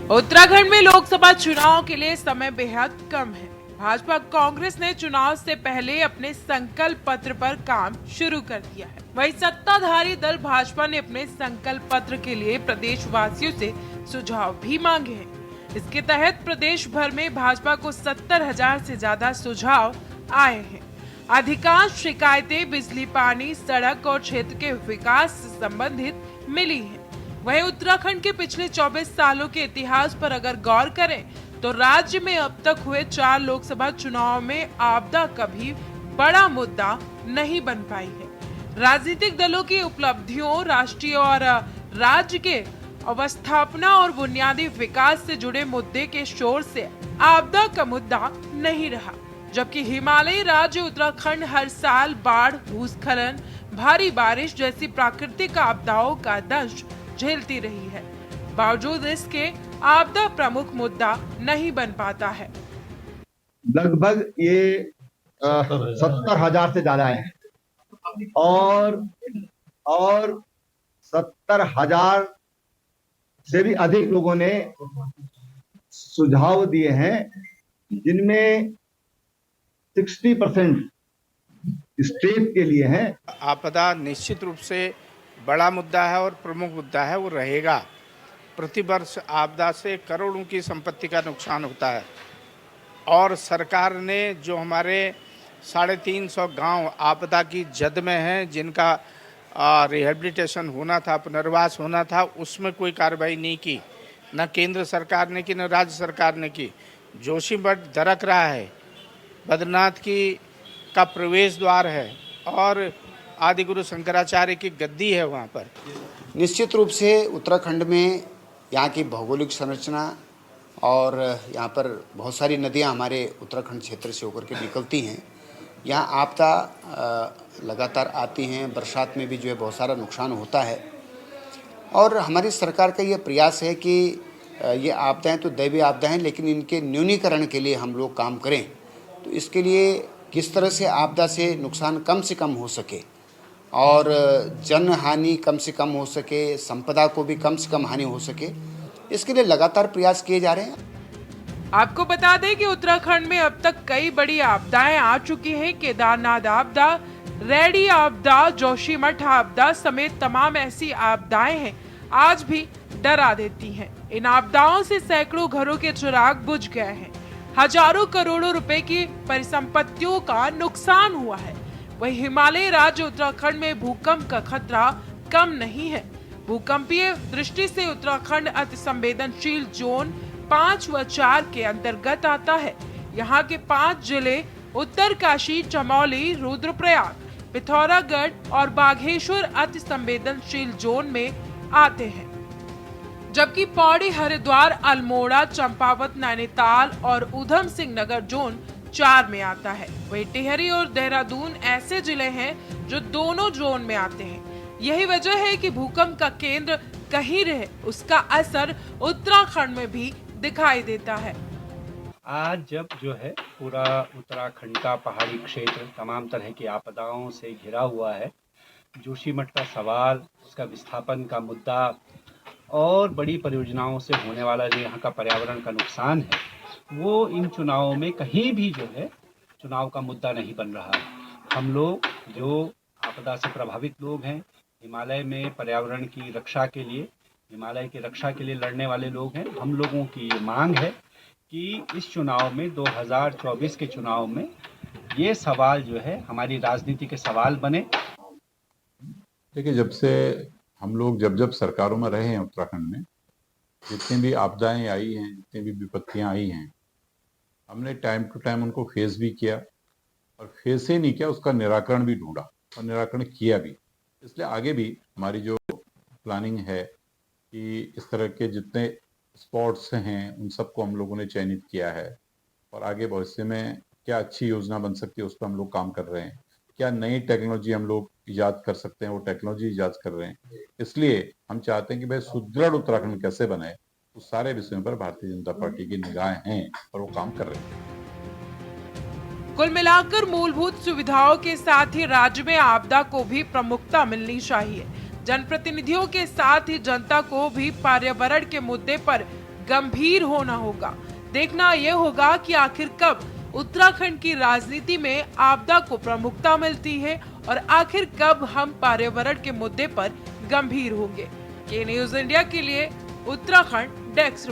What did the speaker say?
उत्तराखंड में लोकसभा चुनाव के लिए समय बेहद कम है। भाजपा कांग्रेस ने चुनाव से पहले अपने संकल्प पत्र पर काम शुरू कर दिया है। वहीं सत्ताधारी दल भाजपा ने अपने संकल्प पत्र के लिए प्रदेशवासियों से सुझाव भी मांगे हैं। इसके तहत प्रदेश भर में भाजपा को 70,000 से ज्यादा सुझाव आए हैं। अधिकांश शिकायतें बिजली, पानी, सड़क और क्षेत्र के विकास से संबंधित मिली हैं। वहीं उत्तराखंड के पिछले 24 सालों के इतिहास पर अगर गौर करें तो राज्य में अब तक हुए 4 लोकसभा चुनाव में आपदा कभी बड़ा मुद्दा नहीं बन पाई है। राजनीतिक दलों की उपलब्धियों, राष्ट्रीय और राज्य के अवस्थापना और बुनियादी विकास से जुड़े मुद्दे के शोर से आपदा का मुद्दा नहीं रहा, जबकि हिमालयी राज्य उत्तराखंड हर साल बाढ़, भूस्खलन, भारी बारिश जैसी प्राकृतिक आपदाओं का दंश झेलती रही है। बावजूद इसके आपदा प्रमुख मुद्दा नहीं बन पाता है। लगभग ये 70,000 से ज्यादा है और 70,000 से भी अधिक लोगों ने सुझाव दिए हैं, जिनमें 60% स्टेट के लिए है। आपदा निश्चित रूप से बड़ा मुद्दा है और प्रमुख मुद्दा है, वो रहेगा। प्रतिवर्ष आपदा से करोड़ों की संपत्ति का नुकसान होता है और सरकार ने जो हमारे 350 गांव आपदा की जद में हैं, जिनका रिहेबिलिटेशन होना था, पुनर्वास होना था, उसमें कोई कार्रवाई नहीं की। न केंद्र सरकार ने की, न राज्य सरकार ने की। जोशीमठ दरक रहा है, बद्रीनाथ का प्रवेश द्वार है और आदि गुरु शंकराचार्य की गद्दी है वहाँ पर। निश्चित रूप से उत्तराखंड में यहाँ की भौगोलिक संरचना और यहाँ पर बहुत सारी नदियाँ हमारे उत्तराखंड क्षेत्र से होकर के निकलती हैं। यहाँ आपदा लगातार आती हैं, बरसात में भी जो है बहुत सारा नुकसान होता है और हमारी सरकार का ये प्रयास है कि ये आपदाएँ तो दैवीय आपदा हैं, लेकिन इनके न्यूनीकरण के लिए हम लोग काम करें। तो इसके लिए किस तरह से आपदा से नुकसान कम से कम हो सके और जन हानि कम से कम हो सके, संपदा को भी कम से कम हानि हो सके, इसके लिए लगातार प्रयास किए जा रहे हैं। आपको बता दें कि उत्तराखंड में अब तक कई बड़ी आपदाएं आ चुकी हैं। केदारनाथ आपदा, रैडी आपदा, जोशीमठ आपदा समेत तमाम ऐसी आपदाएं हैं आज भी डरा देती हैं। इन आपदाओं से सैकड़ों घरों के चिराग बुझ गए हैं, हजारों करोड़ों रुपए की परिसंपत्तियों का नुकसान हुआ है। वहीं हिमालयी राज्य उत्तराखंड में भूकंप का खतरा कम नहीं है। भूकंपीय दृष्टि से उत्तराखंड अति संवेदनशील जोन 5 व 4 के अंतर्गत आता है। यहाँ के 5 जिले उत्तरकाशी, चमोली, रुद्रप्रयाग, पिथौरागढ़ और बाघेश्वर अति संवेदनशील जोन में आते हैं, जबकि पौड़ी, हरिद्वार, अल्मोड़ा, चंपावत, नैनीताल और ऊधम सिंह नगर जोन 4 में आता है। वहीं टिहरी और देहरादून ऐसे जिले हैं जो दोनों जोन में आते हैं। यही वजह है कि भूकंप का केंद्र कहीं रहे, उसका असर उत्तराखंड में भी दिखाई देता है। आज जब जो है पूरा उत्तराखंड का पहाड़ी क्षेत्र तमाम तरह की आपदाओं से घिरा हुआ है, जोशीमठ का सवाल, उसका विस्थापन का मुद्दा और बड़ी परियोजनाओं से होने वाला जो यहाँ का पर्यावरण का नुकसान है, वो इन चुनावों में कहीं भी जो है चुनाव का मुद्दा नहीं बन रहा है। हम लोग जो आपदा से प्रभावित लोग हैं, हिमालय में पर्यावरण की रक्षा के लिए, हिमालय की रक्षा के लिए लड़ने वाले लोग हैं, हम लोगों की ये मांग है कि इस चुनाव में 2024 के चुनाव में ये सवाल जो है हमारी राजनीति के सवाल बने। देखिए, जब से हम लोग जब सरकारों में रहे हैं उत्तराखंड में, जितनी भी आपदाएं आई हैं, जितनी भी विपत्तियां आई हैं, हमने टाइम टू टाइम उनको फेस भी किया और फेस ही नहीं किया, उसका निराकरण भी ढूंढा और निराकरण किया भी। इसलिए आगे भी हमारी जो प्लानिंग है कि इस तरह के जितने स्पॉट्स हैं उन सबको हम लोगों ने चयनित किया है और आगे भविष्य में क्या अच्छी योजना बन सकती है उस पर हम लोग काम कर रहे हैं। क्या नई टेक्नोलॉजी हम लोग इजाद कर सकते हैं, वो टेक्नोलॉजी इजाद कर रहे हैं। इसलिए हम चाहते हैं कि भाई सुदृढ़ उत्तराखंड कैसे बने, उस सारे विषयों पर भारतीय जनता पार्टी की निगाहें हैं और वो काम कर रहे हैं। कुल मिलाकर मूलभूत सुविधाओं के साथ ही राज्य में आपदा को भी प्रमुखता मिलनी चाहिए। जनप्रतिनिधियों के साथ ही जनता को भी पर्यावरण के मुद्दे पर गंभीर होना होगा। देखना यह होगा कि आखिर कब उत्तराखंड की राजनीति में आपदा को प्रमुखता मिलती है और आखिर कब हम पर्यावरण के मुद्दे पर गंभीर होंगे। के न्यूज़ इंडिया के लिए उत्तराखंड डेस्क